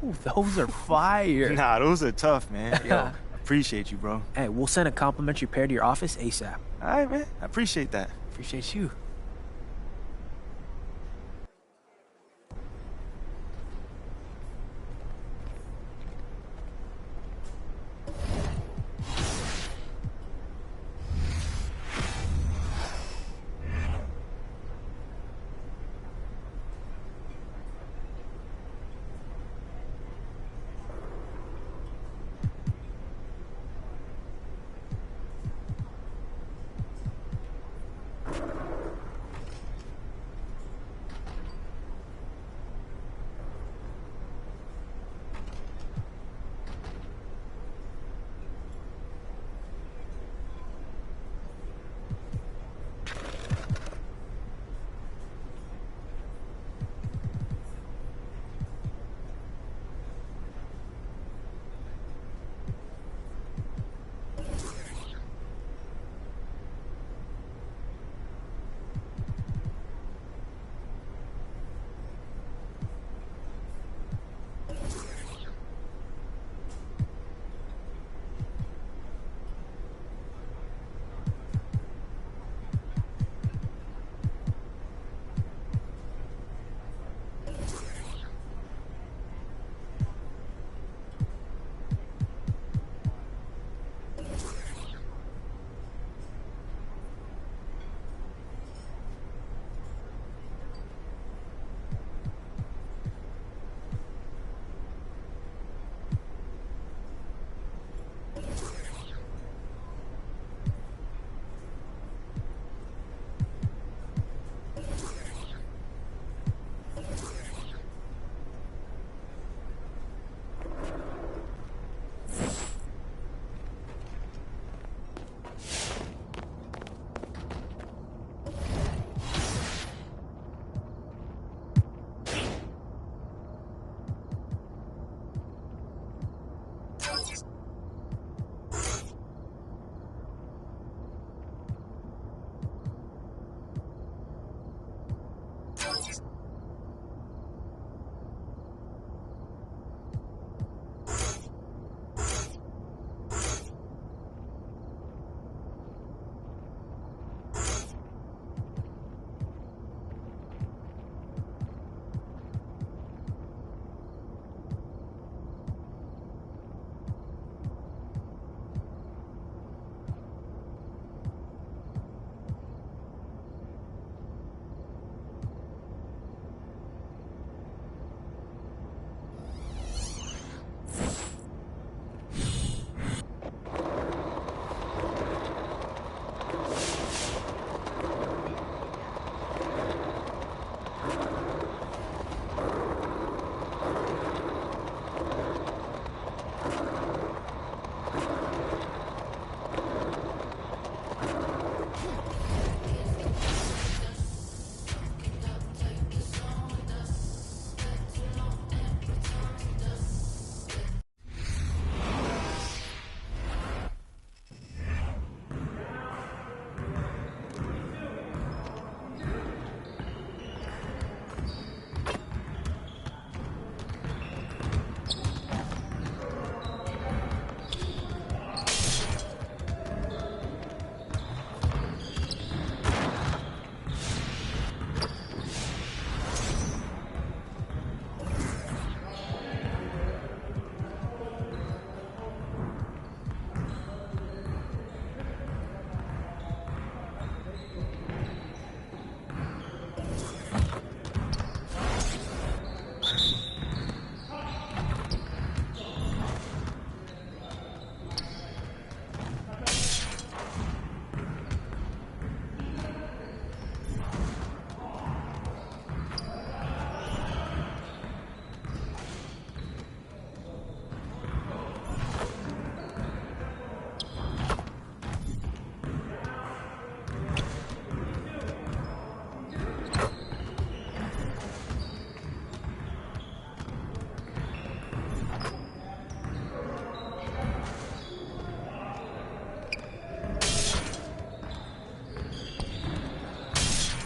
Ooh, those are fire. Nah, those are tough, man. Yo, appreciate you, bro. Hey, we'll send a complimentary pair to your office ASAP. All right, man. I appreciate that. Appreciate you.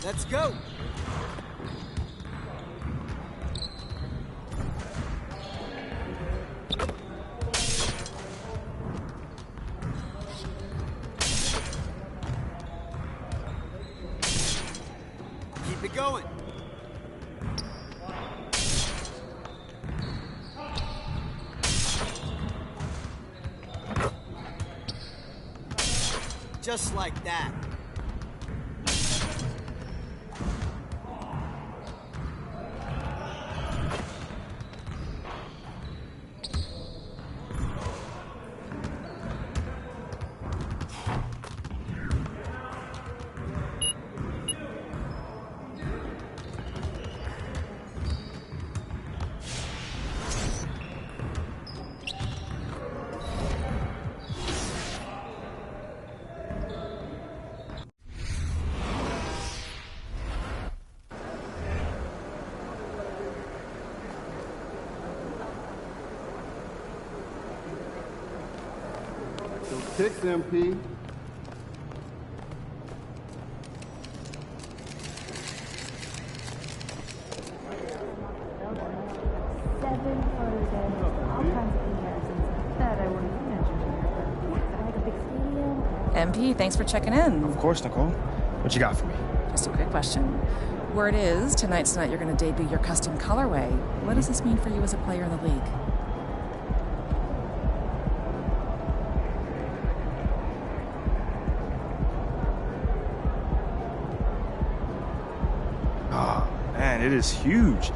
Let's go. Keep it going. Just like that. Six MP. MP, thanks for checking in. Of course, Nicole. What you got for me? Just a quick question. Word is, tonight you're going to debut your custom colorway. What does this mean for you as a player in the league? Oh, man, it is huge.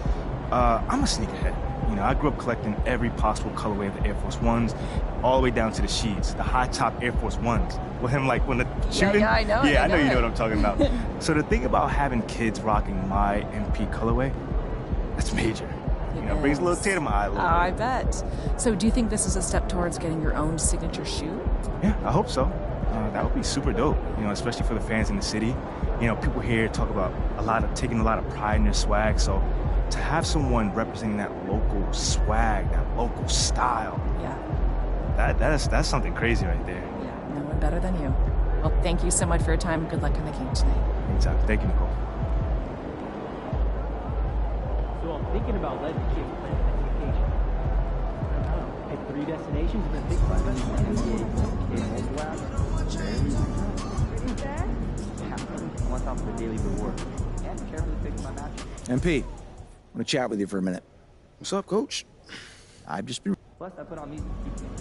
I'm a sneakerhead. You know, I grew up collecting every possible colorway of the Air Force Ones, all the way down to the sheets, the high top Air Force Ones. With him, like, when the shooting. Yeah, I know. Yeah, I know you know what I'm talking about. So the thing about having kids rocking my MP colorway, that's major. You know, brings a little tear to my eye a little bit. I bet. So do you think this is a step towards getting your own signature shoe? Yeah, I hope so. That would be super dope, you know, especially for the fans in the city. You know, people here talk about taking a lot of pride in their swag, so to have someone representing that local swag, that local style, yeah, that's something crazy right there. Yeah, no one better than you. Well, thank you so much for your time. Good luck on the game tonight. Anytime. Thank you, Nicole. So I'm thinking about letting the kids plan an vacation. I don't know, pick 3 destinations and then pick 5 One time for the daily reward. And carefully picking my match. MP, I want to chat with you for a minute. What's up, Coach? I've just been... Plus, I put on music to keep me.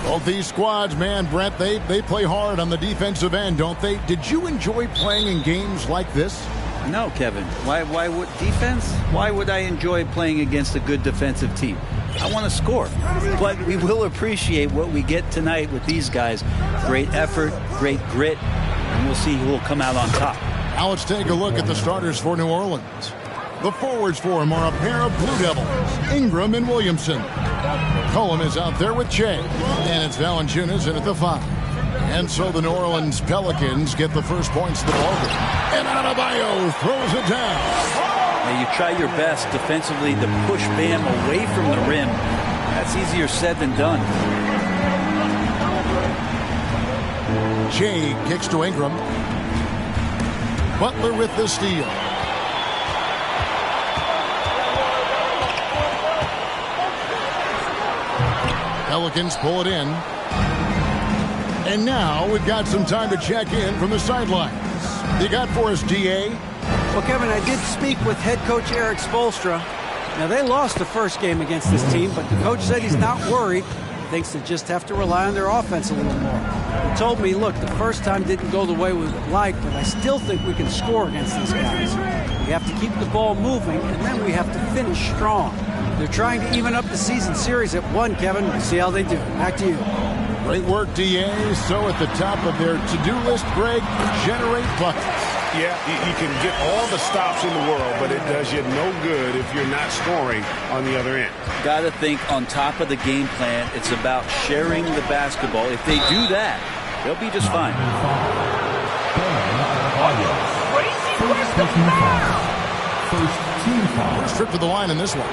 Both these squads, man, Brent, they play hard on the defensive end, don't they? Did you enjoy playing in games like this? No, Kevin. Why would defense? Why would I enjoy playing against a good defensive team? I want to score. But we will appreciate what we get tonight with these guys. Great effort, great grit, and we'll see who will come out on top. Now let's take a look at the starters for New Orleans. The forwards for them are a pair of Blue Devils, Ingram and Williamson. Cohen is out there with Che, and it's Valanciunas in at the 5. And so the New Orleans Pelicans get the first points of the ballgame. And Adebayo throws it down. Now you try your best defensively to push Bam away from the rim. That's easier said than done. Che kicks to Ingram. Butler with the steal. Pelicans pull it in. And now we've got some time to check in from the sidelines. You got for us, DA? Well, Kevin, I did speak with head coach Eric Spoelstra. Now, they lost the first game against this team, but the coach said he's not worried. Thinks they just have to rely on their offense a little more. He told me, look, the first time didn't go the way we would like, but I still think we can score against these guys. We have to keep the ball moving, and then we have to finish strong. They're trying to even up the season series at 1, Kevin. We'll see how they do. Back to you. Great work, DA. So at the top of their to-do list, Greg, generate buckets. Yeah, you can get all the stops in the world, but it does you no good if you're not scoring on the other end. Got to think on top of the game plan, it's about sharing the basketball. If they do that, they'll be just fine. First trip to the line in this one.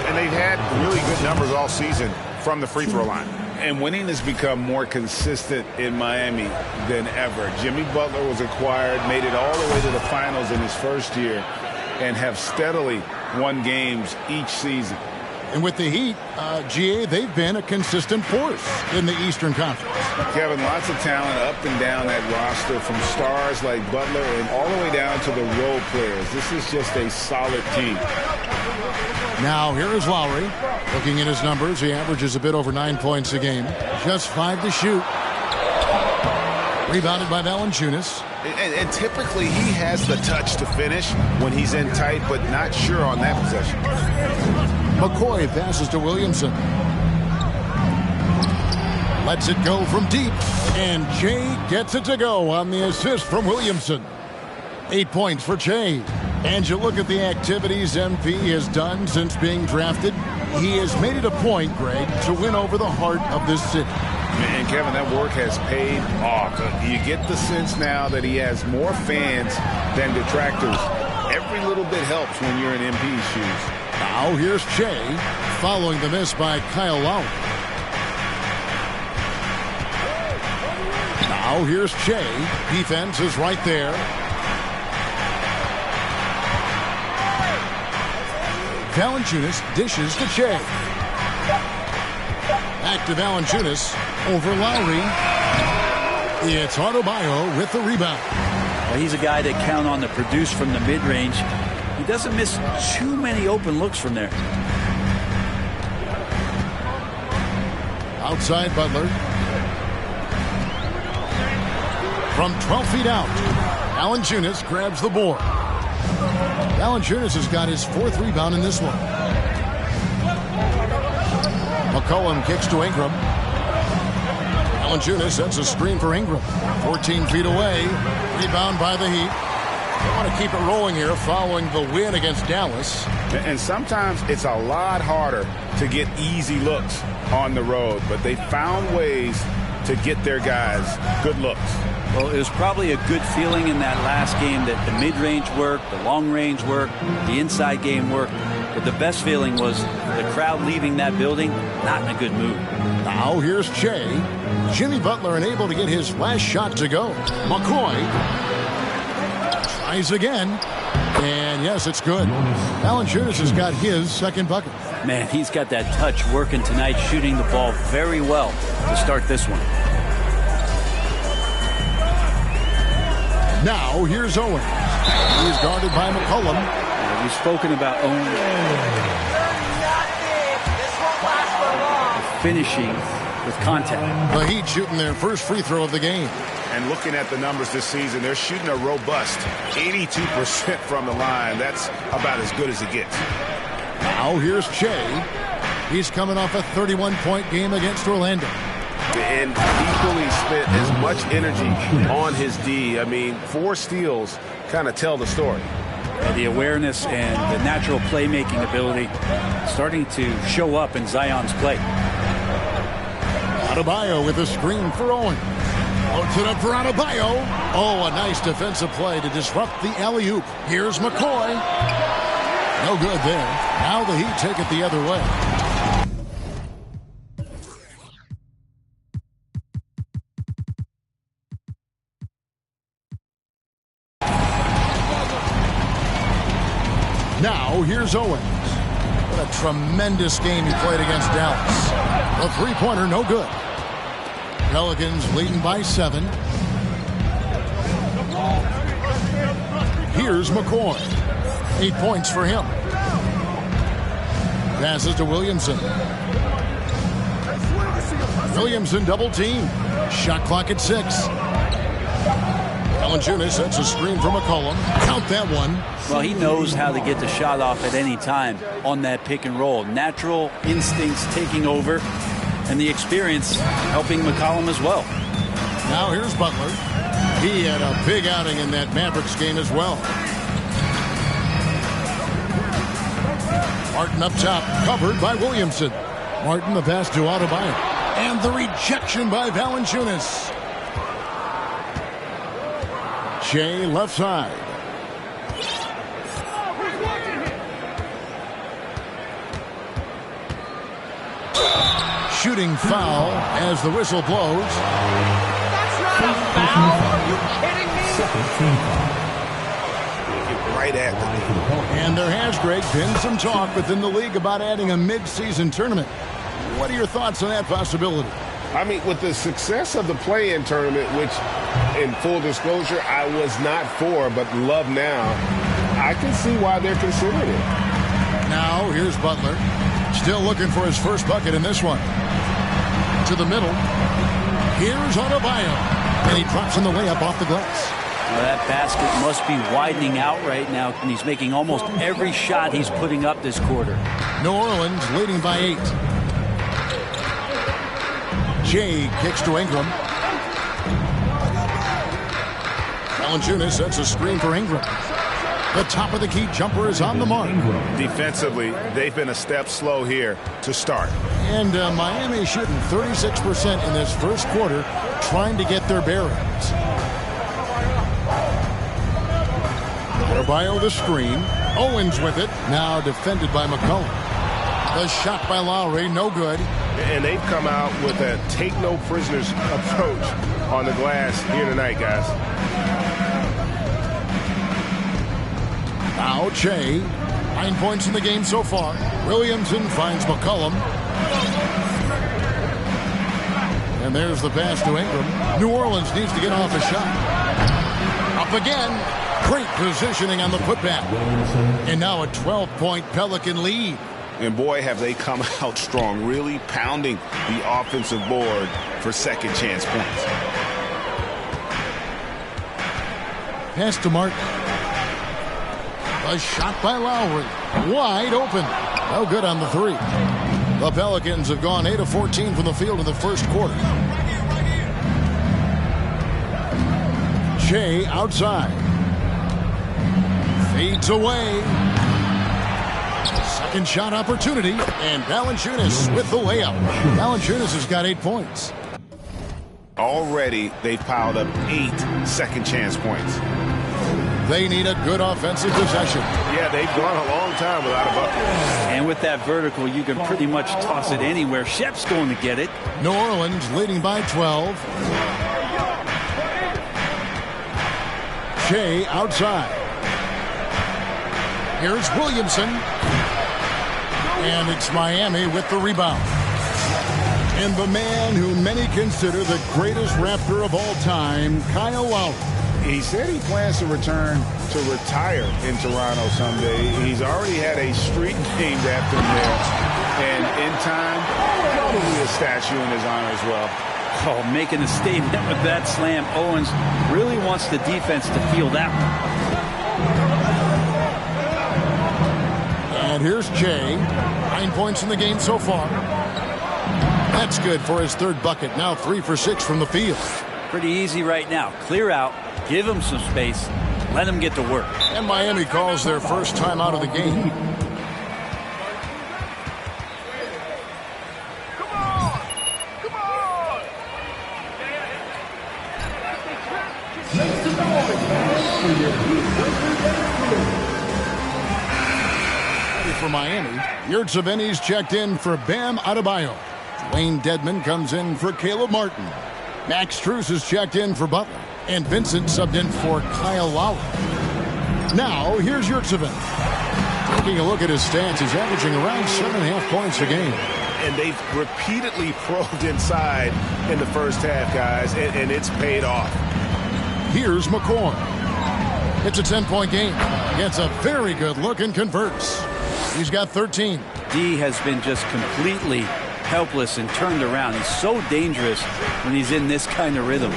And they've had really good numbers all season from the free throw line. And winning has become more consistent in Miami than ever. Jimmy Butler was acquired, made it all the way to the finals in his first year, and have steadily won games each season. And with the Heat, GA, they've been a consistent force in the Eastern Conference. Kevin, lots of talent up and down that roster, from stars like Butler and all the way down to the role players. This is just a solid team. Now, here is Lowry. Looking at his numbers, he averages a bit over 9 points a game. Just 5 to shoot. Rebounded by Valanciunas. And typically he has the touch to finish when he's in tight, but not sure on that possession. McCoy passes to Williamson. Lets it go from deep. And Jay gets it to go on the assist from Williamson. 8 points for Jay. And you look at the activities MP has done since being drafted. He has made it a point, Greg, to win over the heart of this city. And Kevin, that work has paid off. You get the sense now that he has more fans than detractors. Every little bit helps when you're in MP's shoes. Now here's Jay, following the miss by Kyle Lowry. Now here's Jay. Defense is right there. Valanciunas dishes to Jay. Back to Valanciunas over Lowry. It's Adebayo with the rebound. Well, he's a guy that count on to produce from the mid-range. He doesn't miss too many open looks from there. Outside Butler. From 12 feet out, Valanciunas grabs the board. Valanciunas has got his 4th rebound in this one. McCollum kicks to Ingram. Valanciunas sets a screen for Ingram. 14 feet away. Rebound by the Heat. They want to keep it rolling here following the win against Dallas. And sometimes it's a lot harder to get easy looks on the road, but they found ways to get their guys good looks. Well, it was probably a good feeling in that last game that the mid-range worked, the long-range worked, the inside game worked. But the best feeling was the crowd leaving that building not in a good mood. Now here's Jay. Jimmy Butler unable to get his last shot to go. McCoy tries again. And yes, it's good. Valanciunas has got his 2nd bucket. Man, he's got that touch working tonight, shooting the ball very well to start this one. Now here's Owens. He's guarded by McCollum. We've spoken about Owens finishing with contact. The Heat shooting their first free throw of the game. And looking at the numbers this season, they're shooting a robust 82% from the line. That's about as good as it gets. Now here's Jay. He's coming off a 31-point game against Orlando. And equally spent as much energy on his D. I mean, 4 steals kind of tell the story. The awareness and the natural playmaking ability starting to show up in Zion's play. Adebayo with a screen for Owens. Puts it up for Adebayo. Oh, a nice defensive play to disrupt the alley-oop. Here's McCoy. No good there. Now the Heat take it the other way. Now here's Owens. What a tremendous game he played against Dallas. The three-pointer, no good. Pelicans leading by 7. Here's McCoy. 8 points for him. Passes to Williamson. Williamson double team. Shot clock at 6. Valanciunas sets a screen for McCollum. Count that one. Well, he knows how to get the shot off at any time on that pick and roll. Natural instincts taking over, and the experience helping McCollum as well. Now here's Butler. He had a big outing in that Mavericks game as well. Martin up top, covered by Williamson. Martin, the pass to Adebayo. And the rejection by Valanciunas. Shea left side. Shooting foul as the whistle blows. That's not a foul! Are you kidding me? Right at them. And there has, Greg, been some talk within the league about adding a mid-season tournament. What are your thoughts on that possibility? I mean, with the success of the play-in tournament, which, in full disclosure, I was not for, but love now, I can see why they're considering it. Now, here's Butler. Still looking for his first bucket in this one. To the middle. Here's Adebayo. And he drops in the layup off the glass. Well, that basket must be widening out right now, and he's making almost every shot he's putting up this quarter. New Orleans leading by 8. Jay kicks to Ingram. Valanciunas sets a screen for Ingram. The top of the key jumper is on the mark. Defensively, they've been a step slow here to start. And Miami shooting 36% in this first quarter, trying to get their bearings. Adebayo the screen. Owens with it. Now defended by McCollum. The shot by Lowry, no good. And they've come out with a take-no-prisoners approach on the glass here tonight, guys. Now Che. 9 points in the game so far. Williamson finds McCollum. And there's the pass to Ingram. New Orleans needs to get off a shot. Up again. Great positioning on the putback. And now a 12-point Pelican lead. And boy, have they come out strong, really pounding the offensive board for second chance points. Pass to Martin. A shot by Lowry. Wide open. No good on the 3. The Pelicans have gone 8 of 14 from the field in the first quarter. Shea outside. Fades away. Second shot opportunity. And Valanciunas with the layup. Valanciunas has got 8 points. Already, they've piled up 8 second chance points. They need a good offensive possession. Yeah, they've gone a long time without a bucket. And with that vertical, you can pretty much toss it anywhere. Shep's going to get it. New Orleans leading by 12. Shea outside. Here's Williamson. And it's Miami with the rebound. And the man who many consider the greatest Raptor of all time, Kyle Lowry. He said he plans to return to retire in Toronto someday. He's already had a street named after him there. And in time, probably a statue in his honor as well. Oh, making a statement with that slam. Owens really wants the defense to feel that one. And here's Jay. 9 points in the game so far. That's good for his third bucket. Now 3 for 6 from the field. Pretty easy right now. Clear out. Give him some space. Let him get to work. And Miami calls their first time out of the game. Come on! Come on! Ready for Miami. Yurtseven's checked in for Bam Adebayo. Wayne Dedman comes in for Caleb Martin. Max Strus is checked in for Butler. And Vincent subbed in for Kyle Lowry. Now, here's Yurtseven. Taking a look at his stats, he's averaging around 7.5 points a game. and they've repeatedly probed inside in the first half, guys, and it's paid off. Here's McCoy. It's a 10-point game. Gets a very good look and converts. He's got 13. D has been just completely helpless and turned around. He's so dangerous when he's in this kind of rhythm.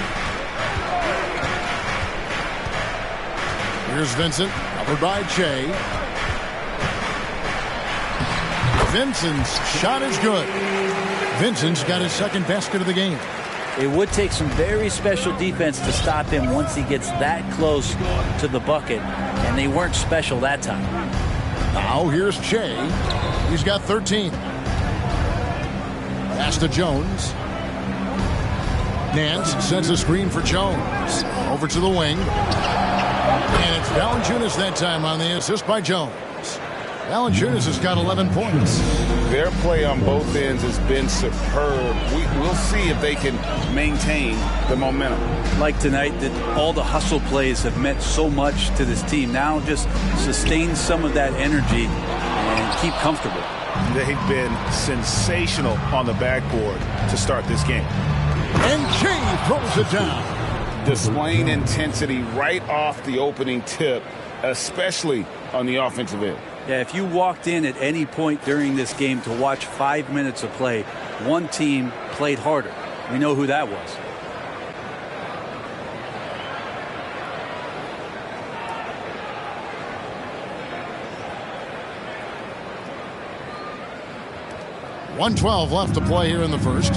Here's Vincent, covered by Che. Vincent's shot is good. Vincent's got his second basket of the game. It would take some very special defense to stop him once he gets that close to the bucket, and they weren't special that time. Now here's Che. He's got 13. Pass to Jones. Nance sends a screen for Jones. Over to the wing. And it's Valanciunas that time on the assist by Jones. Valanciunas has got 11 points. Their play on both ends has been superb. We'll see if they can maintain the momentum. Like tonight, that all the hustle plays have meant so much to this team. Now just sustain some of that energy and keep comfortable. They've been sensational on the backboard to start this game. And Che throws it down. Displaying intensity right off the opening tip, especially on the offensive end. Yeah, if you walked in at any point during this game to watch 5 minutes of play, one team played harder. We know who that was. .112 left to play here in the first.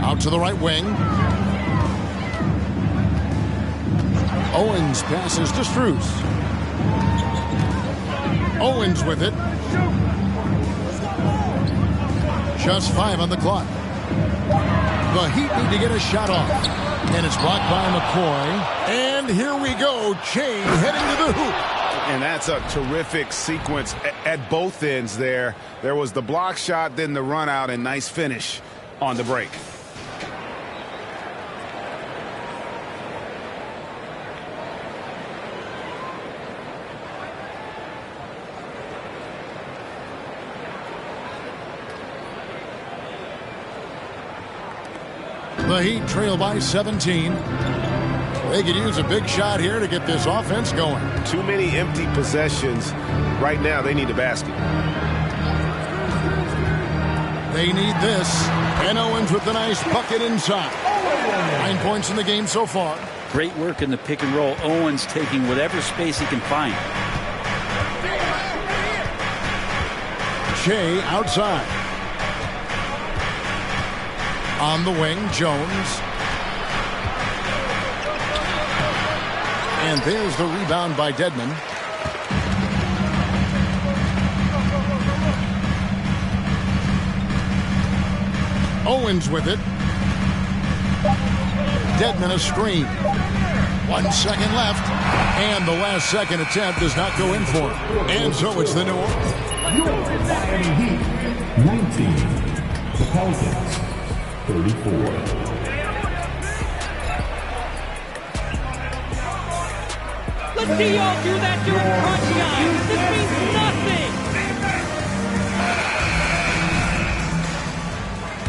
Out to the right wing. Owens passes to Strus. Owens with it. Just 5 on the clock. The Heat need to get a shot off. And it's blocked by McCoy. And here we go. Che heading to the hoop. And that's a terrific sequence at both ends there. There was the block shot, then the run out, and nice finish on the break. The Heat trail by 17. They could use a big shot here to get this offense going. Too many empty possessions. Right now, they need a basket. They need this. And Owens with the nice bucket inside. 9 points in the game so far. Great work in the pick and roll. Owens taking whatever space he can find. Che outside. On the wing, Jones. And there's the rebound by Dedmon. Owens with it. Dedmon a screen. 1 second left. And the last second attempt does not go in for him. And so it's the New Orleans. Miami Heat 19. The Pelicans 34. Let's see y'all do that during crunch time. This means nothing.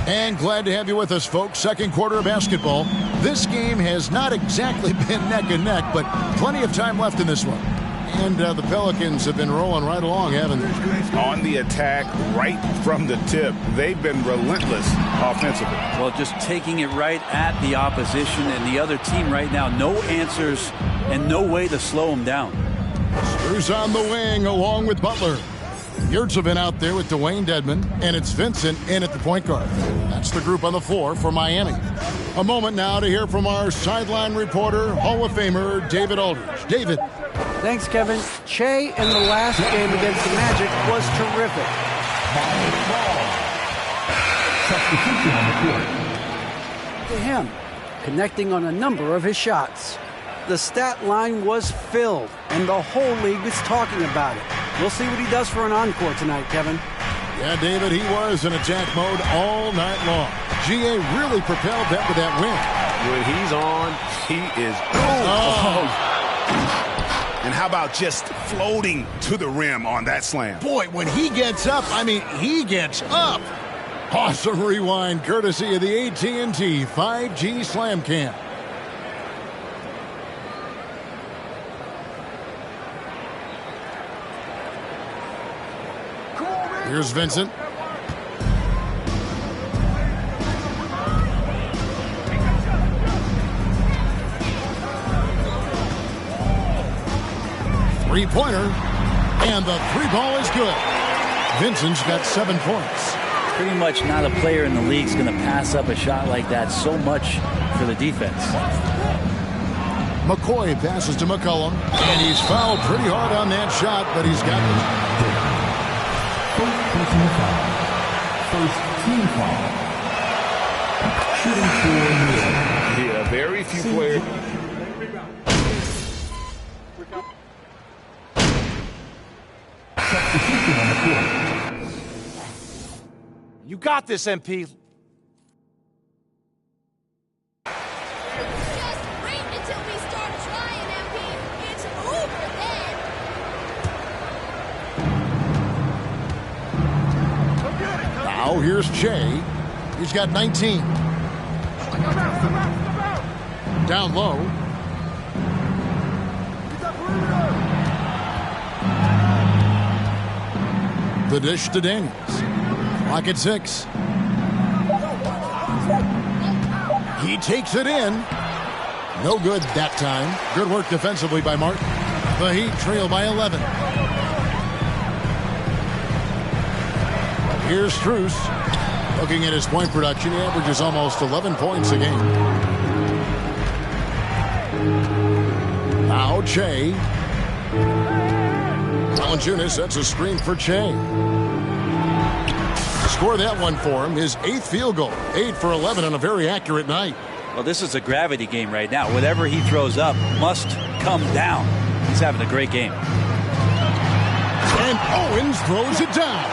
And glad to have you with us, folks. Second quarter of basketball. This game has not exactly been neck and neck, but plenty of time left in this one. And the Pelicans have been rolling right along, haven't they? On the attack, right from the tip. They've been relentless offensively. Well, just taking it right at the opposition and the other team right now. No answers and no way to slow them down. Strus on the wing along with Butler. Yurtseven out there with Dwayne Dedmon, and it's Vincent in at the point guard. That's the group on the floor for Miami. A moment now to hear from our sideline reporter, Hall of Famer David Aldridge. David. Thanks, Kevin. Che in the last game against the Magic was terrific. Substitution on the court. To him, connecting on a number of his shots. The stat line was filled, and the whole league is talking about it. We'll see what he does for an encore tonight, Kevin. Yeah, David, he was in attack mode all night long. GA really propelled them to that win. When he's on, he is oh. And how about just floating to the rim on that slam? Boy, when he gets up, I mean, he gets up. Awesome rewind courtesy of the AT&T 5G Slam Cam. Here's Vincent. Three-pointer, and the three ball is good. Vincent's got 7 points. Pretty much not a player in the league is going to pass up a shot like that so much for the defense. McCoy passes to McCollum, and he's fouled pretty hard on that shot, but he's got it. First personal foul. First team foul. Shooting for New York. Yeah, very few players. Substitution on the court. You got this, MP. Just wait until we start trying, MP. It's over then. Now here's Che. He's got 19. Down low. The dish to Daniels. Clock at 6. He takes it in. No good that time. Good work defensively by Martin. The Heat trail by 11. Here's Strus. Looking at his point production, he averages almost 11 points a game. Now Che. Valanciunas sets a screen for Che. Score that one for him. His 8th field goal. 8 for 11 on a very accurate night. Well, this is a gravity game right now. Whatever he throws up must come down. He's having a great game. And Owens throws it down.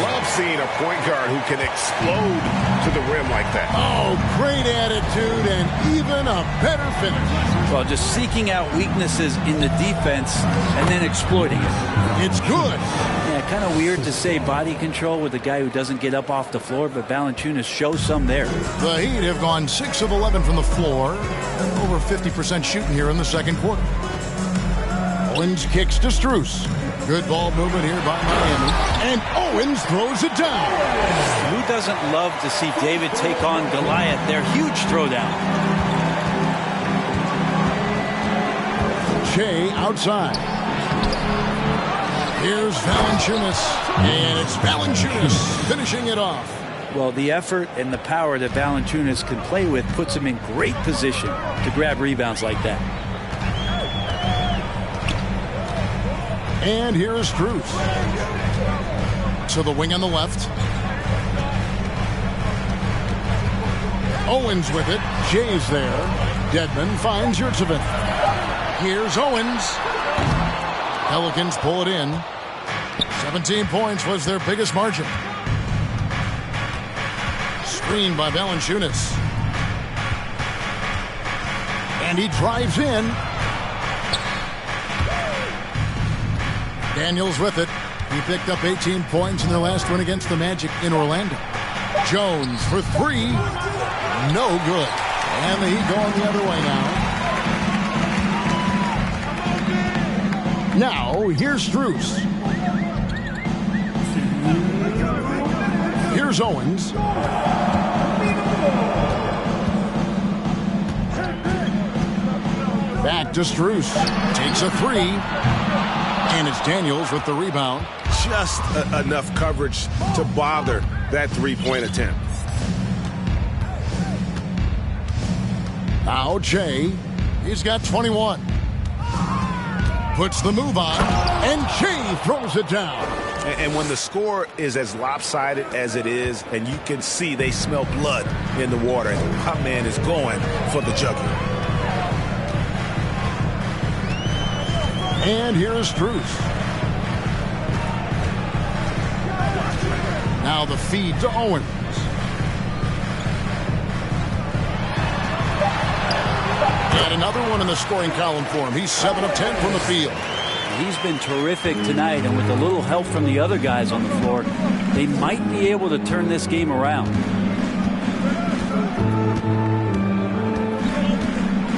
Love seeing a point guard who can explode to the rim like that. Oh, great attitude and even a better finish. Well, just seeking out weaknesses in the defense and then exploiting it. It's good. Yeah, kind of weird to say body control with a guy who doesn't get up off the floor, but Valanciunas shows some there. The Heat have gone 6 of 11 from the floor and over 50% shooting here in the second quarter. Owens kicks to Strus. Good ball movement here by Miami. And Owens throws it down. Who doesn't love to see David take on Goliath? Their huge throwdown. Che outside. Here's Valanciunas. And it's Valanciunas finishing it off. Well, the effort and the power that Valanciunas can play with puts him in great position to grab rebounds like that. And here is Strus. To the wing on the left. Owens with it. Jay's there. Dedmon finds Yurtseven. Here's Owens. Pelicans pull it in. 17 points was their biggest margin. Screened by Valanciunas. And he drives in. Daniels with it. He picked up 18 points in their last win against the Magic in Orlando. Jones for 3. No good. And the Heat going the other way now. Now, here's Strus. Here's Owens. Back to Strus. Takes a 3. And it's Daniels with the rebound. Just enough coverage to bother that three-point attempt. Now Che. He's got 21. Puts the move on. And Che throws it down. And when the score is as lopsided as it is, and you can see they smell blood in the water, and my man is going for the jugular. And here is Strus. Now the feed to Owens. And another one in the scoring column for him. He's 7 of 10 from the field. He's been terrific tonight, and with a little help from the other guys on the floor, they might be able to turn this game around.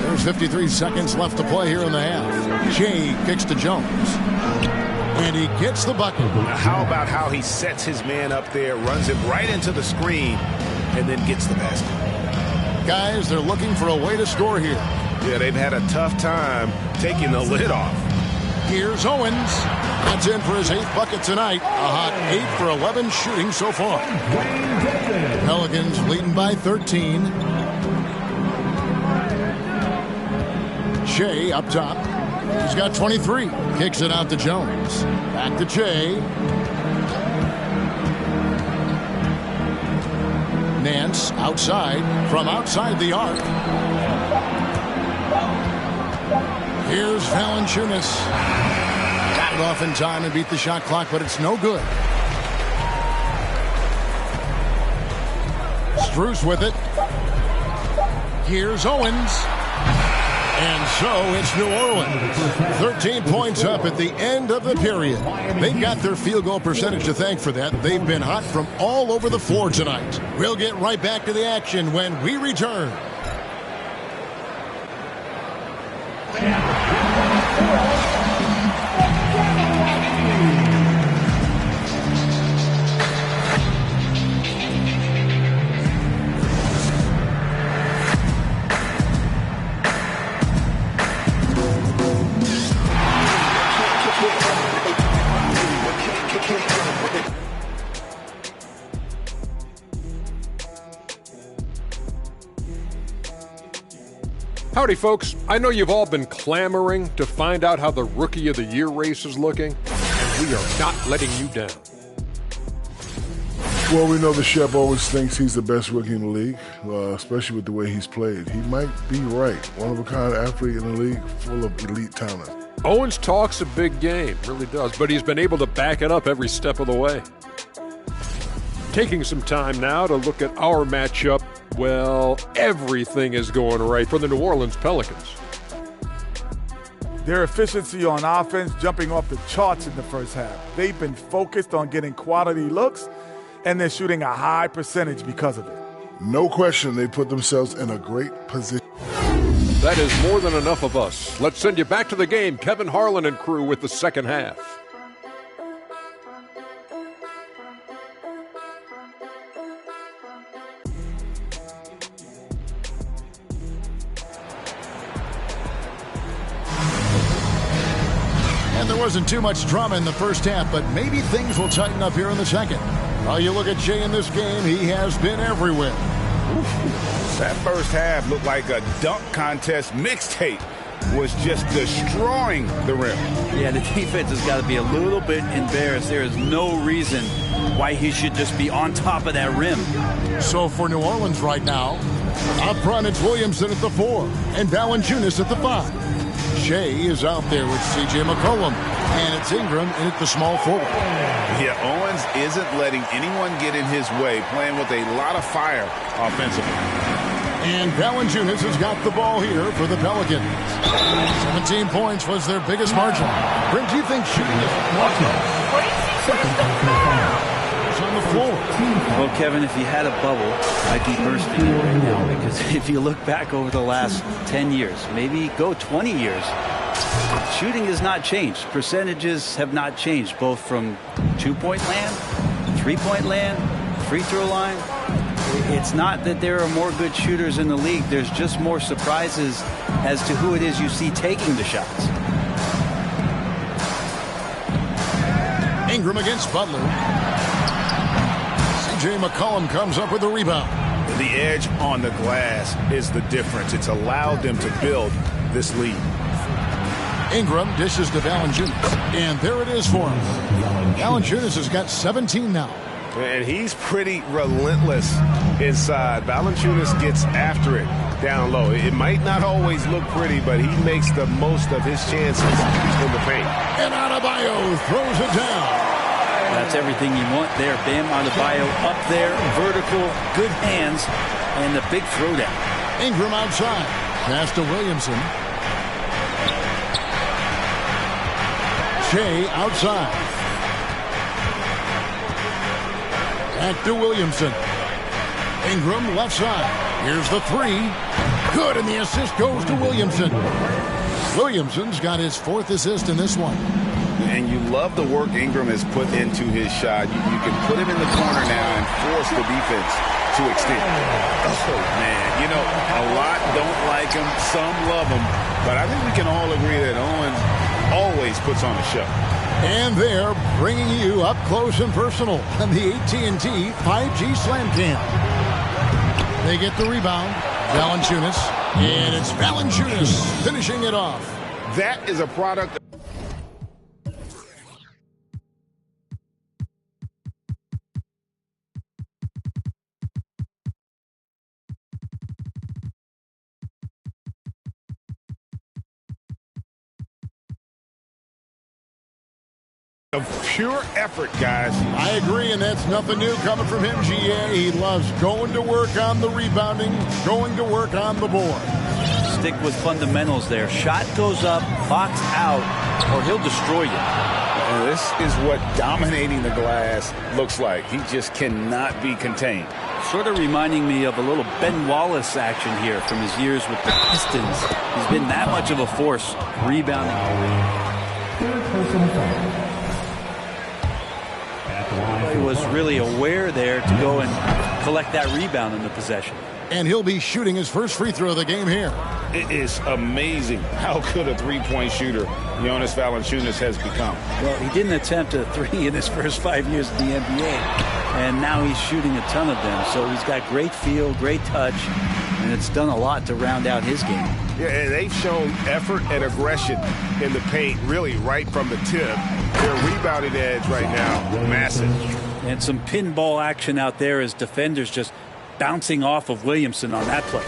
There's 53 seconds left to play here in the half. Jay kicks to Jones. And he gets the bucket. Now, how about how he sets his man up there, runs him right into the screen, and then gets the basket. Guys, they're looking for a way to score here. Yeah, they've had a tough time taking the lid off. Here's Owens. That's in for his 8th bucket tonight. A hot 8 for 11 shooting so far. Pelicans leading by 13. Shea up top. He's got 23. Kicks it out to Jones. Back to Shea. Nance outside. From outside the arc. Here's Valanciunas. Got it off in time and beat the shot clock, but it's no good. Strus with it. Here's Owens. And so it's New Orleans. 13 points up at the end of the period. They've got their field goal percentage to thank for that. They've been hot from all over the floor tonight. We'll get right back to the action when we return. Howdy, folks. I know you've all been clamoring to find out how the Rookie of the Year race is looking, and we are not letting you down. Well, we know the Shep always thinks he's the best rookie in the league, especially with the way he's played. He might be right. One-of-a-kind athlete in the league, full of elite talent. Owens talks a big game, really does, but he's been able to back it up every step of the way. Taking some time now to look at our matchup. Well, everything is going right for the New Orleans Pelicans. Their efficiency on offense jumping off the charts in the first half. They've been focused on getting quality looks, and they're shooting a high percentage because of it. No question they put themselves in a great position. That is more than enough of us. Let's send you back to the game. Kevin Harlan and crew with the second half. And there wasn't too much drama in the first half, but maybe things will tighten up here in the second. While you look at Jay in this game, he has been everywhere. That first half looked like a dunk contest mixtape. Was just destroying the rim. Yeah, the defense has got to be a little bit embarrassed. There is no reason why he should just be on top of that rim. So for New Orleans right now, up front it's Williamson at the 4 and Valanciunas at the 5. Shea is out there with C.J. McCollum, and it's Ingram in at the small forward. Yeah, Owens isn't letting anyone get in his way, playing with a lot of fire offensively. And Valanciunas has got the ball here for the Pelicans. 17 points was their biggest margin. Brent, do you think shooting is It's on the floor. Well, Kevin, if you had a bubble, I'd be bursting it right now, because if you look back over the last 10 years, maybe go 20 years, shooting has not changed. Percentages have not changed, both from two-point land, three-point land, free throw line. It's not that there are more good shooters in the league. There's just more surprises as to who it is you see taking the shots. Ingram against Butler. C.J. McCollum comes up with the rebound. The edge on the glass is the difference. It's allowed them to build this lead. Ingram dishes to Valanciunas. And there it is for him. Valanciunas has got 17 now. And he's pretty relentless inside. Valanciunas gets after it down low. It might not always look pretty, but he makes the most of his chances in the paint. And Adebayo throws it down. That's everything you want there. Bam Adebayo up there, vertical, good hands, and the big throwdown. Ingram outside. Pass to Williamson. Shea outside. Back to Williamson. Ingram left side. Here's the three. Good, and the assist goes to Williamson. Williamson's got his 4th assist in this one. And you love the work Ingram has put into his shot. You can put him in the corner now and force the defense to extend. Oh, man, you know, a lot don't like him. Some love him. But I think we can all agree that Owen always puts on a show. And they're bringing you up close and personal on the AT&T 5G Slam Cam. They get the rebound. Valanciunas. And it's Valanciunas finishing it off. That is a product of pure effort, guys. I agree, and that's nothing new coming from him, GA. He loves going to work on the rebounding, going to work on the board. Stick with fundamentals there. Shot goes up, box out, or he'll destroy you. And this is what dominating the glass looks like. He just cannot be contained. Sort of reminding me of a little Ben Wallace action here from his years with the Pistons. He's been that much of a force rebounding. He was really aware there to go and collect that rebound in the possession. And he'll be shooting his first free throw of the game here. It is amazing how good a three-point shooter Jonas Valanciunas has become. Well, he didn't attempt a three in his first 5 years in the NBA, and now he's shooting a ton of them. So he's got great feel, great touch, and it's done a lot to round out his game. Yeah, and they've shown effort and aggression in the paint, really right from the tip. Their rebounding edge right now, massive. And some pinball action out there as defenders just bouncing off of Williamson on that play.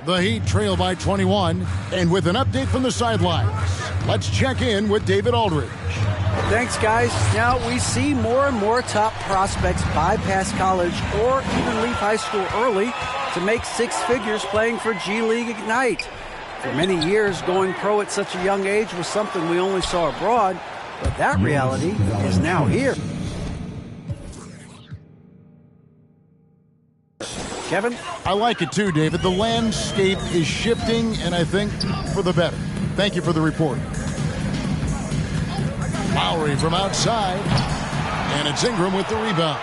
The Heat trail by 21, and with an update from the sidelines, let's check in with David Aldridge. Thanks, guys. Now we see more and more top prospects bypass college or even leave high school early to make six figures playing for G League Ignite. For many years, going pro at such a young age was something we only saw abroad, but that reality is now here. Kevin? I like it too, David. The landscape is shifting, and I think for the better. Thank you for the report. Lowry from outside, and it's Ingram with the rebound.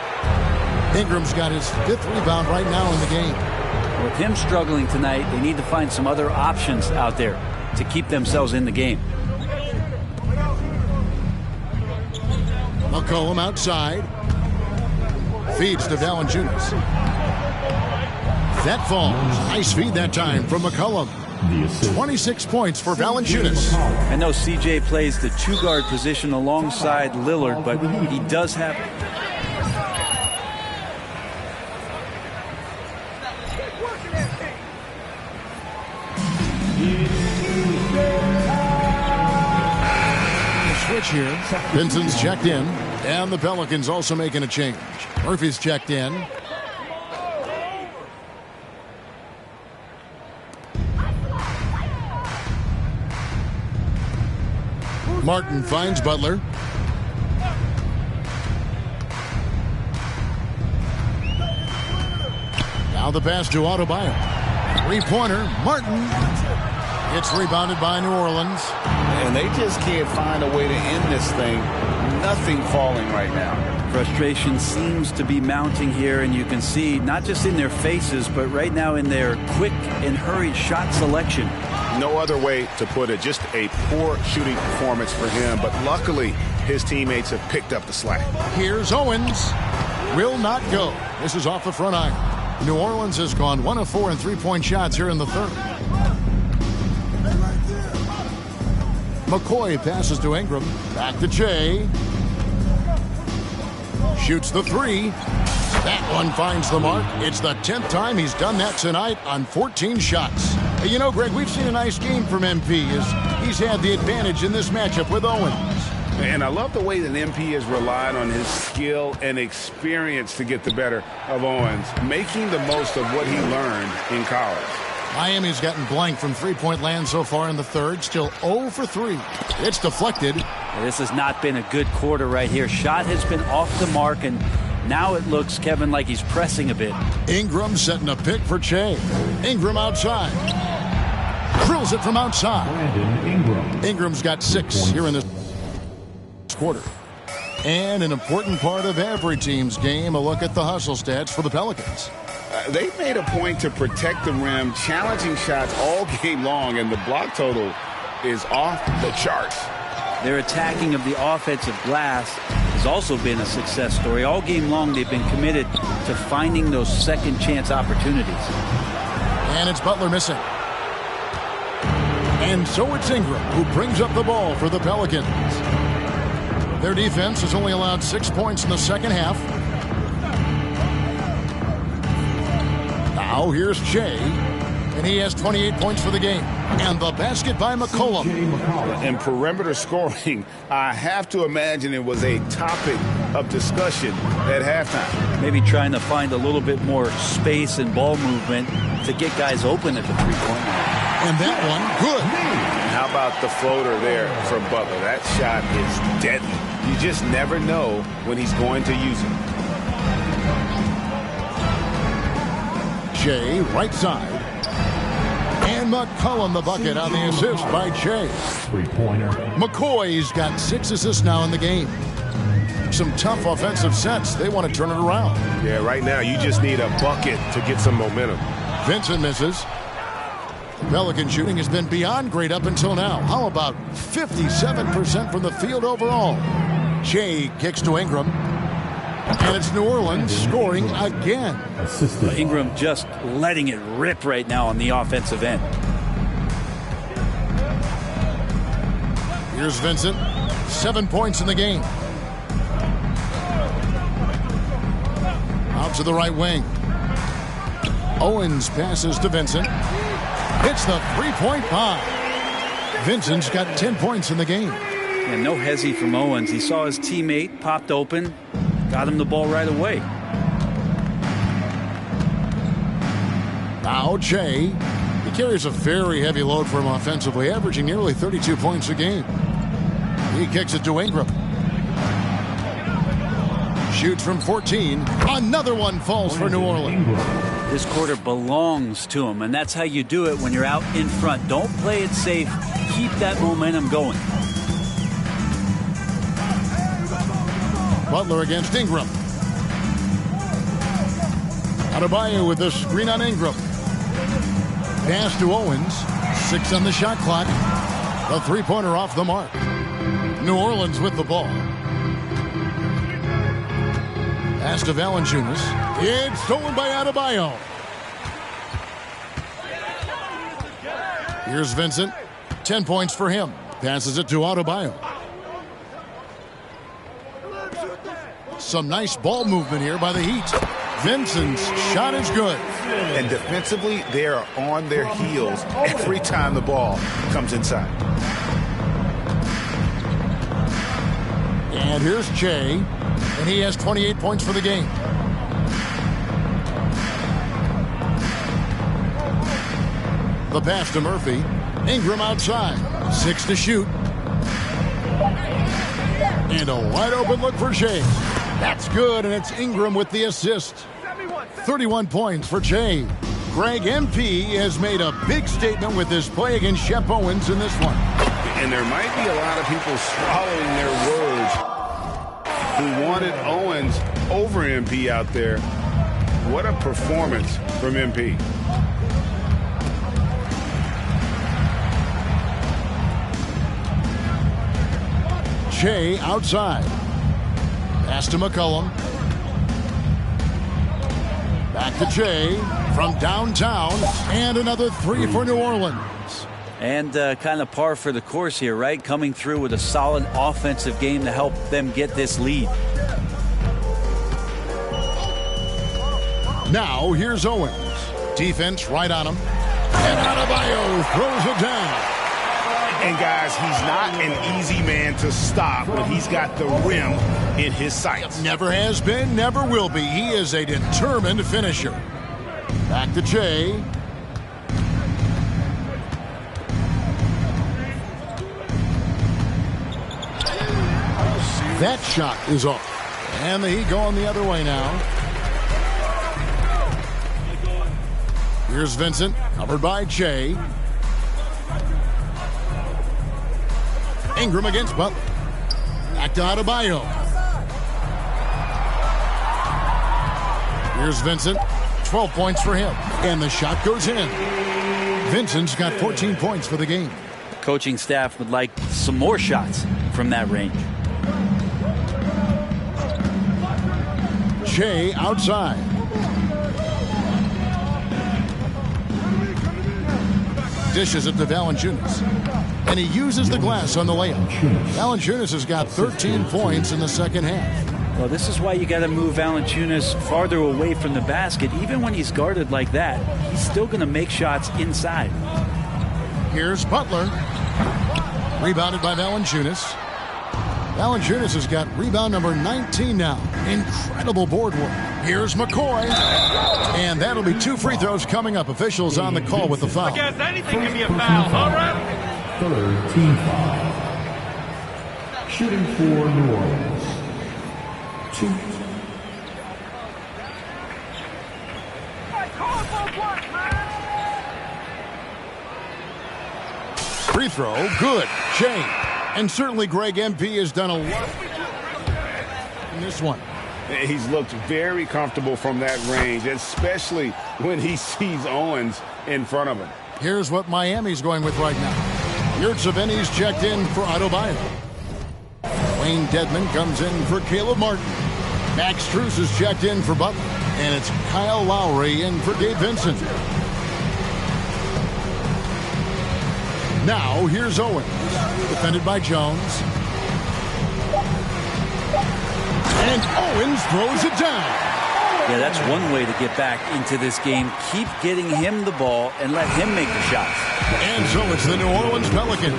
Ingram's got his 5th rebound right now in the game. With him struggling tonight, they need to find some other options out there to keep themselves in the game. McCollum outside. Feeds to Valanciunas. That falls. Nice feed that time from McCollum. 26 points for Valanciunas. I know CJ plays the two-guard position alongside Lillard, but he does have... Switch here. Vincent's checked in, and the Pelicans also making a change. Murphy's checked in. Martin finds Butler. Now the pass to Adebayo. Three-pointer, Martin. It's rebounded by New Orleans. And they just can't find a way to end this thing. Nothing falling right now. Frustration seems to be mounting here, and you can see not just in their faces, but right now in their quick and hurried shot selection. No other way to put it. Just a poor shooting performance for him. But luckily, his teammates have picked up the slack. Here's Owens. Will not go. This is off the front iron. New Orleans has gone 1 of 4 in three-point shots here in the third. McCoy passes to Ingram. Back to Jay. Shoots the three. That one finds the mark. It's the 10th time he's done that tonight on 14 shots. You know, Greg, we've seen a nice game from MP as he's had the advantage in this matchup with Owens. And I love the way that MP has relied on his skill and experience to get the better of Owens, making the most of what he learned in college. Miami's gotten blank from three-point land so far in the third, still 0 for 3. It's deflected. This has not been a good quarter right here. Shot has been off the mark, and now it looks, Kevin, like he's pressing a bit. Ingram setting a pick for Che. Ingram outside. Drills it from outside. Ingram's got 6 here in this quarter. And an important part of every team's game, a look at the hustle stats for the Pelicans. They've made a point to protect the rim, challenging shots all game long, and the block total is off the charts. Their attacking of the offensive glass has also been a success story. All game long, they've been committed to finding those second chance opportunities. And it's Butler missing. And so it's Ingram who brings up the ball for the Pelicans. Their defense has only allowed 6 points in the second half. Now here's Che, and he has 28 points for the game. And the basket by McCollum. And perimeter scoring, I have to imagine it was a topic of discussion at halftime. Maybe trying to find a little bit more space and ball movement to get guys open at the three-point line. And that one, good. How about the floater there from Butler? That shot is deadly. You just never know when he's going to use it. Che, right side. And McCollum the bucket on the assist by Che. Three-pointer. McCoy's got 6 assists now in the game. Some tough offensive sets. They want to turn it around. Yeah, right now you just need a bucket to get some momentum. Vincent misses. Pelican shooting has been beyond great up until now. How about 57% from the field overall? Che kicks to Ingram. And it's New Orleans scoring again. Ingram just letting it rip right now on the offensive end. Here's Vincent. 7 points in the game. Out to the right wing. Owens passes to Vincent. Hits the three-point bomb. Vincent's got 10 points in the game. And no hezzy from Owens. He saw his teammate popped open. Got him the ball right away. Now Che. He carries a very heavy load for him offensively, averaging nearly 32 points a game. He kicks it to Ingram. Shoots from 14. Another one falls for New Orleans. This quarter belongs to him, and that's how you do it when you're out in front. Don't play it safe. Keep that momentum going. Butler against Ingram. Adebayo with the screen on Ingram. Pass to Owens. 6 on the shot clock. The three-pointer off the mark. New Orleans with the ball. Pass to Valanciunas. It's stolen by Adebayo. Here's Vincent. 10 points for him. Passes it to Adebayo. Some nice ball movement here by the Heat. Vincent's shot is good. And defensively, they are on their heels every time the ball comes inside. And here's Che, and he has 28 points for the game. The pass to Murphy. Ingram outside. 6 to shoot. And a wide open look for Che. That's good, and it's Ingram with the assist. 31 points for Che. Greg, MP has made a big statement with his play against Shep Owens in this one. And there might be a lot of people swallowing their words who wanted Owens over MP out there. What a performance from MP. Che outside. Pass to McCollum. Back to Che from downtown. And another 3 for New Orleans. And kind of par for the course here, right? Coming through with a solid offensive game to help them get this lead. Now here's Owens. Defense right on him. And Adebayo throws it down. And guys, he's not an easy man to stop when he's got the rim in his sights. Never has been, never will be. He is a determined finisher. Back to Jay. That shot is off. And the Heat going the other way now. Here's Vincent, covered by Jay. Ingram against Butler. Back to Adebayo. Here's Vincent. 12 points for him. And the shot goes in. Vincent's got 14 points for the game. Coaching staff would like some more shots from that range. Jay outside. Dishes it to Valanciunas. And he uses the glass on the layup. Valanciunas has got 13 points in the second half. Well, this is why you got to move Valanciunas farther away from the basket. Even when he's guarded like that, he's still going to make shots inside. Here's Butler. Rebounded by Valanciunas. Valanciunas has got rebound number 19 now. Incredible board work. Here's McCoy. And that'll be 2 free throws coming up. Officials on the call with the foul. I guess anything can be a foul, all right? Third team foul. Shooting for New Orleans. 2. Free throw, good. Jay. And certainly Greg MP has done a lot in this one. He's looked very comfortable from that range, especially when he sees Owens in front of him. Here's what Miami's going with right now. Yurtseven's checked in for Adebayo. Wayne Dedman comes in for Caleb Martin. Max Strus is checked in for Butler. And it's Kyle Lowry in for Gabe Vincent. Now here's Owens. Defended by Jones. And Owens throws it down. Yeah, that's one way to get back into this game. Keep getting him the ball and let him make the shots. And so it's the New Orleans Pelicans.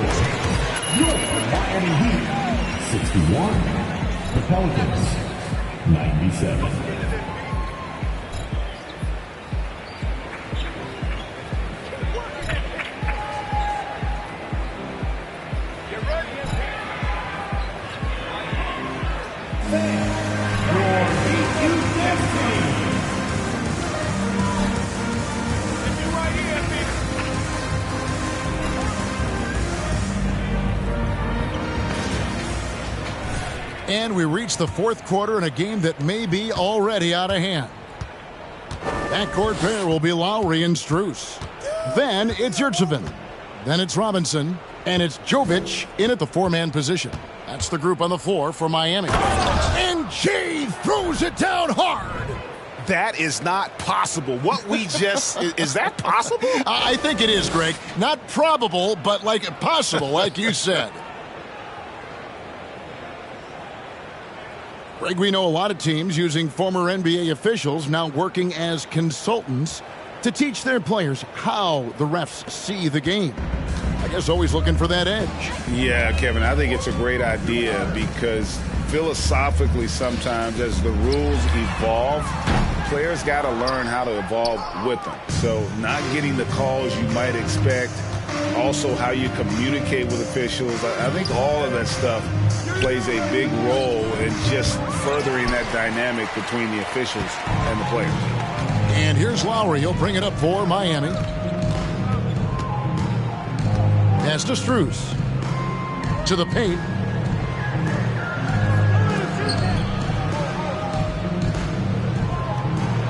Your Miami Heat, 61. The Pelicans, 97. And we reach the fourth quarter in a game that may be already out of hand. Backcourt pair will be Lowry and Strus. Then it's Yurtseven. Then it's Robinson. And it's Jovic in at the 4-man position. That's the group on the floor for Miami. And Jay throws it down hard. That is not possible. What we just... is that possible? I think it is, Greg. Not probable, but like possible, like you said. Greg, we know a lot of teams using former NBA officials now working as consultants to teach their players how the refs see the game. I guess always looking for that edge. Yeah, Kevin, I think it's a great idea because philosophically sometimes as the rules evolve, players got to learn how to evolve with them. So not getting the calls you might expect, also how you communicate with officials. I think all of that stuff plays a big role in just furthering that dynamic between the officials and the players. And here's Lowry. He'll bring it up for Miami. Pass to Strus. To the paint.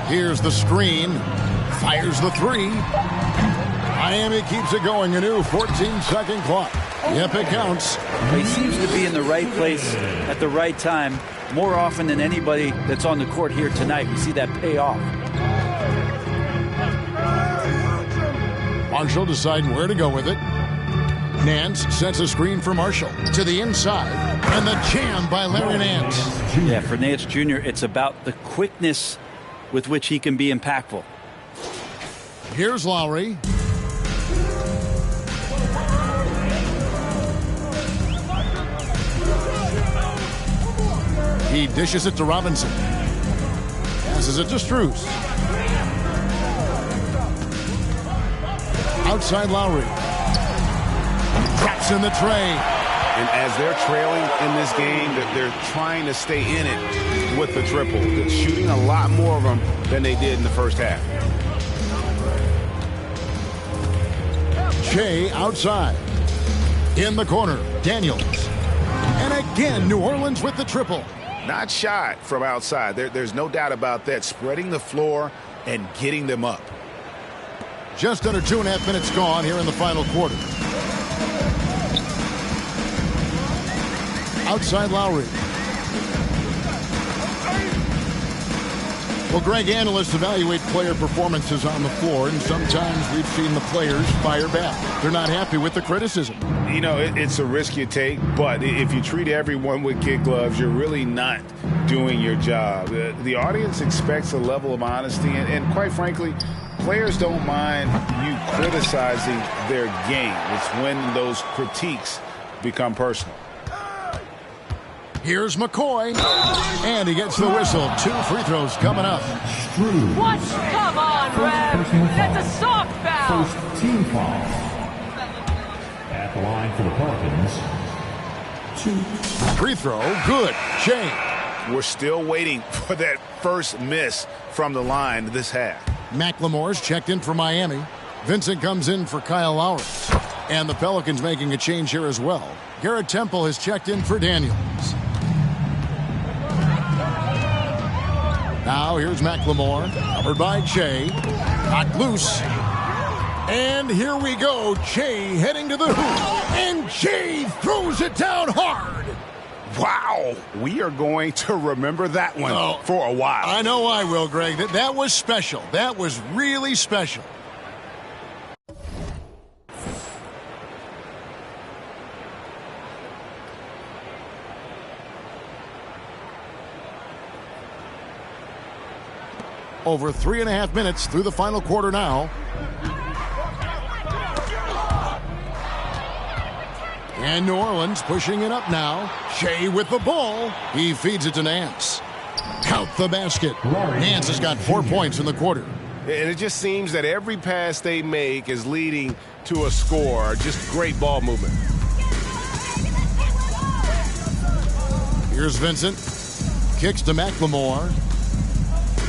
Here's the screen. Fires the 3. Miami keeps it going. A new 14-second clock. Yep, it counts. He seems to be in the right place at the right time more often than anybody that's on the court here tonight. We see that pay off. Marshall deciding where to go with it. Nance sets a screen for Marshall to the inside. And the jam by Larry Nance. Yeah, for Nance Jr., it's about the quickness with which he can be impactful. Here's Lowry. He dishes it to Robinson. Passes it to Strus. Outside Lowry. Drops in the tray. And as they're trailing in this game, they're trying to stay in it with the triple. They're shooting a lot more of them than they did in the first half. Shea outside. In the corner, Daniels. And again, New Orleans with the triple. Not shy from outside. There's no doubt about that. Spreading the floor and getting them up. Just under 2.5 minutes gone here in the final quarter. Outside Lowry. Well, Greg, analysts evaluate player performances on the floor, and sometimes we've seen the players fire back. They're not happy with the criticism. You know, it's a risk you take, but if you treat everyone with kid gloves, you're really not doing your job. The audience expects a level of honesty, and quite frankly, players don't mind you criticizing their game. It's when those critiques become personal. Here's McCoy, and he gets the whistle. 2 free throws coming up. What? Come on, Rev. That's a soft foul. First team foul. At the line for the Pelicans. 2. Free throw, good. Shea. We're still waiting for that first miss from the line this half. McLemore's checked in for Miami. Vincent comes in for Kyle Lowry. And the Pelicans making a change here as well. Garrett Temple has checked in for Daniels. Now here's McLemore, covered by Shea. Knocked loose. And here we go. Shea heading to the hoop. And Shea throws it down hard. Wow. We are going to remember that one for a while. I know I will, Greg. That was special. That was really special. Over 3.5 minutes through the final quarter now. And New Orleans pushing it up now. Shea with the ball. He feeds it to Nance. Count the basket. Nance has got 4 points in the quarter. And it just seems that every pass they make is leading to a score. Just great ball movement. Here's Vincent. Kicks to McLemore.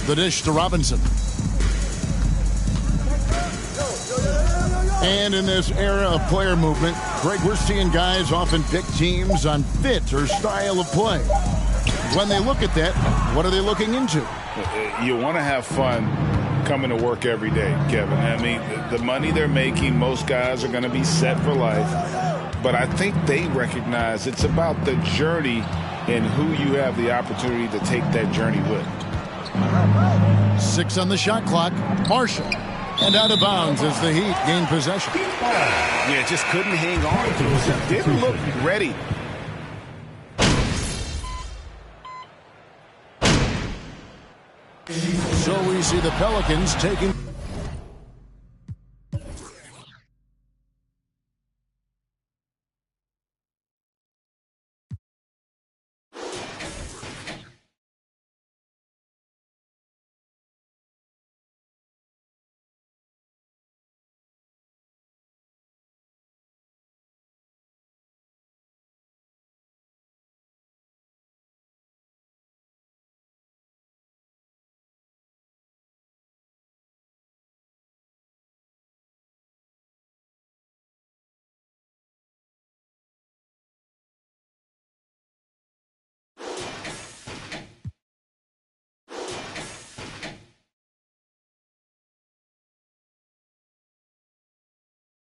The dish to Robinson. And in this era of player movement, Greg, we're seeing guys often pick teams on fit or style of play. When they look at that, what are they looking into? You want to have fun coming to work every day, Kevin. I mean, the money they're making, most guys are going to be set for life. But I think they recognize it's about the journey and who you have the opportunity to take that journey with. 6 on the shot clock. Marshall. And out of bounds as the Heat gain possession. Yeah, just couldn't hang on. Didn't look ready. So we see the Pelicans taking...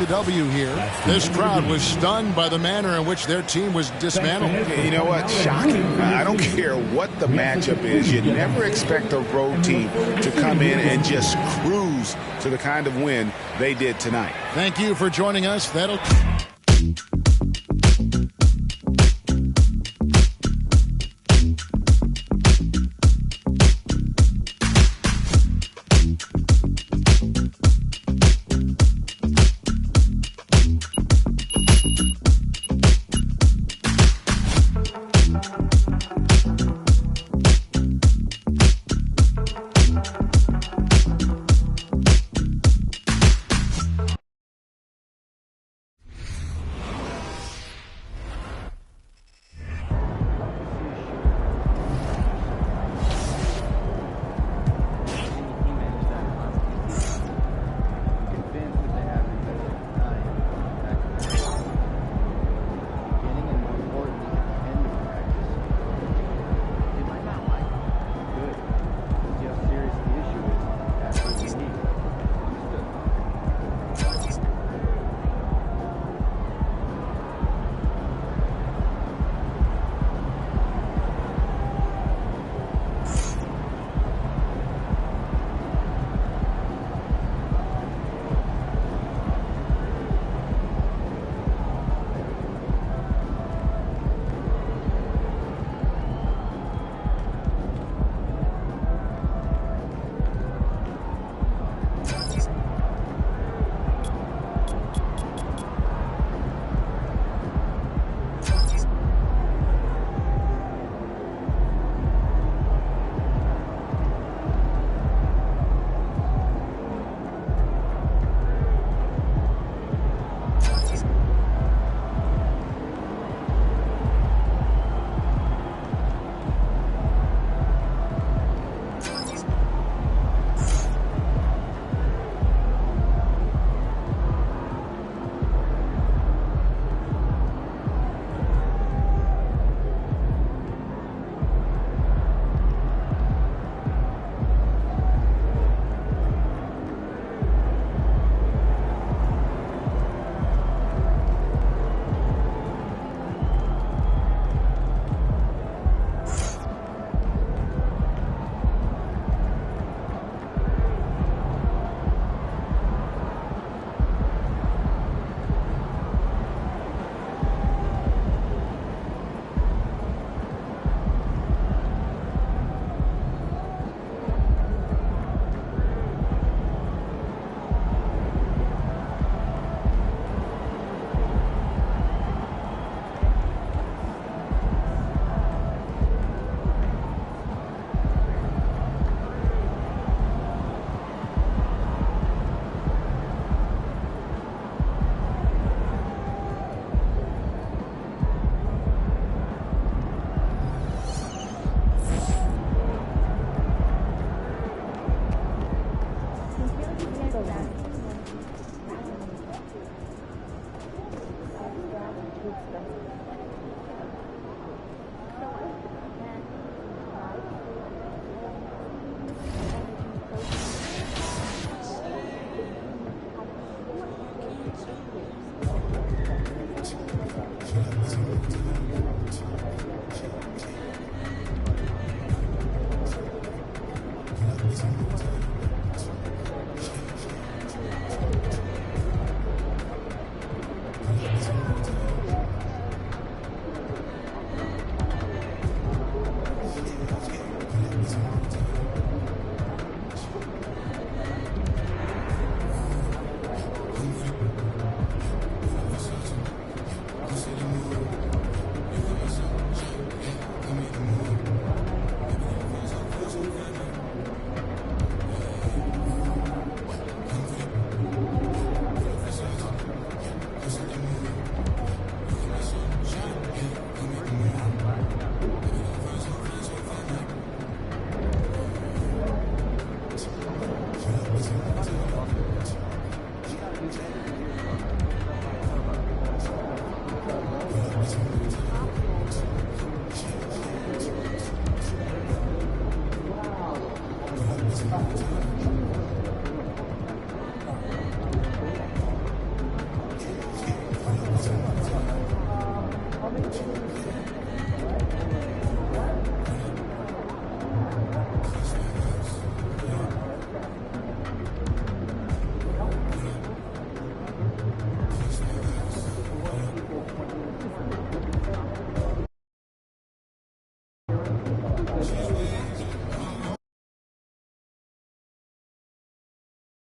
W here. This crowd was stunned by the manner in which their team was dismantled. You know what? Shocking. I don't care what the matchup is. You never expect a road team to come in and just cruise to the kind of win they did tonight. Thank you for joining us. That'll... Netherlands.